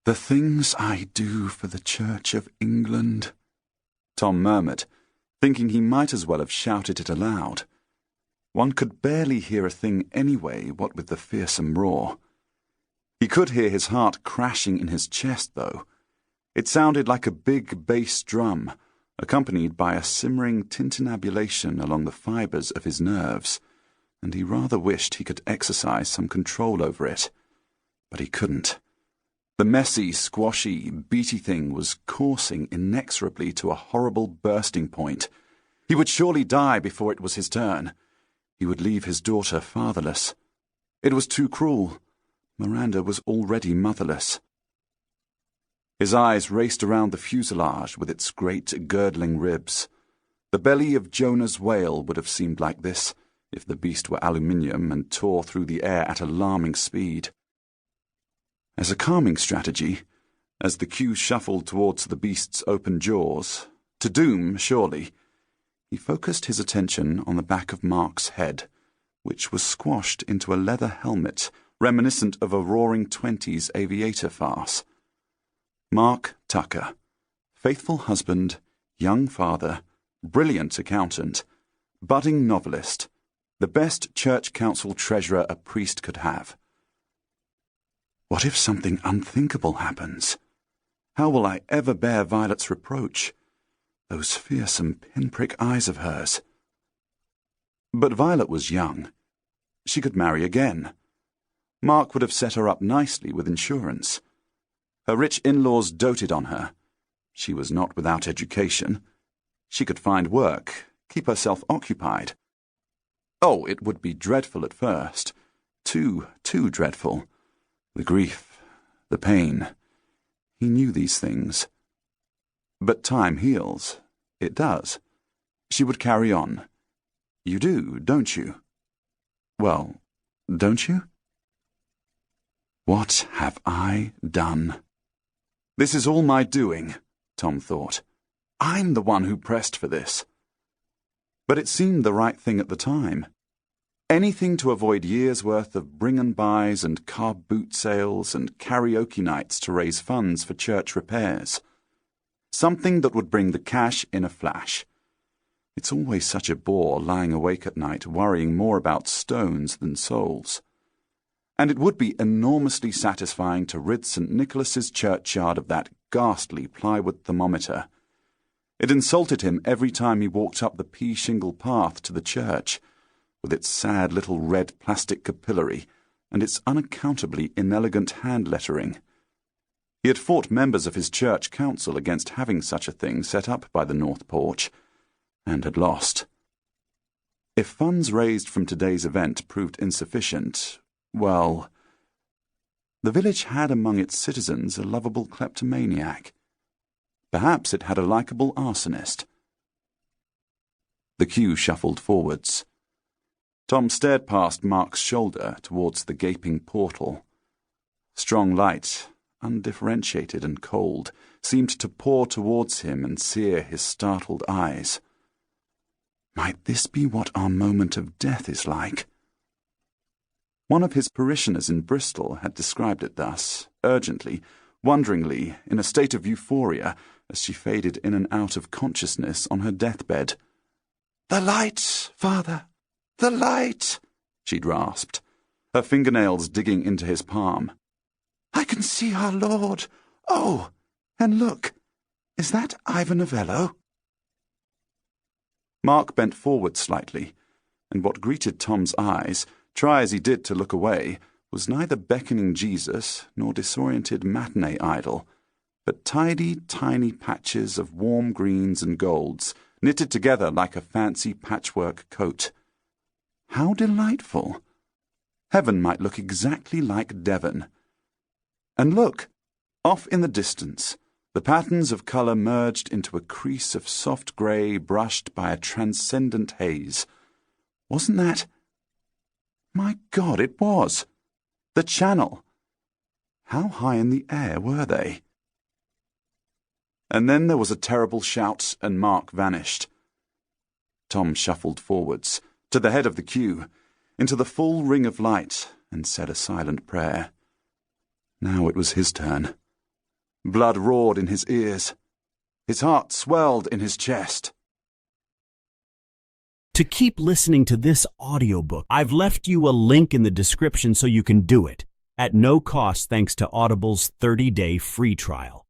"The things I do for the Church of England," Tom murmured, thinking he might as well have shouted it aloud. One could barely hear a thing anyway, what with the fearsome roar. He could hear his heart crashing in his chest, though. It sounded like a big bass drum, accompanied by a simmering tintinnabulation along the fibres of his nerves, and he rather wished he could exercise some control over it. But he couldn't. The messy, squashy, beaty thing was coursing inexorably to a horrible bursting point. He would surely die before it was his turn. He would leave his daughter fatherless. It was too cruel. Miranda was already motherless. His eyes raced around the fuselage with its great girdling ribs. The belly of Jonah's whale would have seemed like this, if the beast were aluminium and tore through the air at alarming speed. As a calming strategy, as the queue shuffled towards the beast's open jaws, to doom, surely, he focused his attention on the back of Mark's head, which was squashed into a leather helmet reminiscent of a Roaring Twenties aviator farce. Mark Tucker, faithful husband, young father, brilliant accountant, budding novelist, the best church council treasurer a priest could have. What if something unthinkable happens? How will I ever bear Violet's reproach? Those fearsome pinprick eyes of hers. But Violet was young. She could marry again. Mark would have set her up nicely with insurance. Her rich in-laws doted on her. She was not without education. She could find work, keep herself occupied. Oh, it would be dreadful at first. Too dreadful. The grief, the pain. He knew these things. But time heals. It does. She would carry on. You do, don't you? Well, don't you? What have I done? This is all my doing, Tom thought. I'm the one who pressed for this. But it seemed the right thing at the time. Anything to avoid years' worth of bring-and-buys and car boot sales and karaoke nights to raise funds for church repairs. Something that would bring the cash in a flash. It's always such a bore lying awake at night worrying more about stones than souls. And it would be enormously satisfying to rid St. Nicholas's churchyard of that ghastly plywood thermometer. It insulted him every time he walked up the pea-shingle path to the church, with its sad little red plastic capillary and its unaccountably inelegant hand-lettering. He had fought members of his church council against having such a thing set up by the north porch, and had lost. If funds raised from today's event proved insufficient, well, the village had among its citizens a lovable kleptomaniac. Perhaps it had a likeable arsonist. The queue shuffled forwards. Tom stared past Mark's shoulder towards the gaping portal. Strong light, undifferentiated and cold, seemed to pour towards him and sear his startled eyes. Might this be what our moment of death is like? One of his parishioners in Bristol had described it thus, urgently, wonderingly, in a state of euphoria, as she faded in and out of consciousness on her deathbed. "The light, Father! The light!" she rasped, her fingernails digging into his palm. "I can see our Lord! Oh, and look! Is that Ivan Novello?" Mark bent forward slightly, and what greeted Tom's eyes, try as he did to look away, was neither beckoning Jesus nor disoriented matinee idol, but tidy, tiny patches of warm greens and golds, knitted together like a fancy patchwork coat. How delightful! Heaven might look exactly like Devon. And look! Off in the distance, the patterns of colour merged into a crease of soft grey brushed by a transcendent haze. Wasn't that... My God, it was! The Channel! How high in the air were they? And then there was a terrible shout, and Mark vanished. Tom shuffled forwards, to the head of the queue, into the full ring of light, and said a silent prayer. Now it was his turn. Blood roared in his ears. His heart swelled in his chest. To keep listening to this audiobook, I've left you a link in the description so you can do it, at no cost thanks to Audible's 30-day free trial.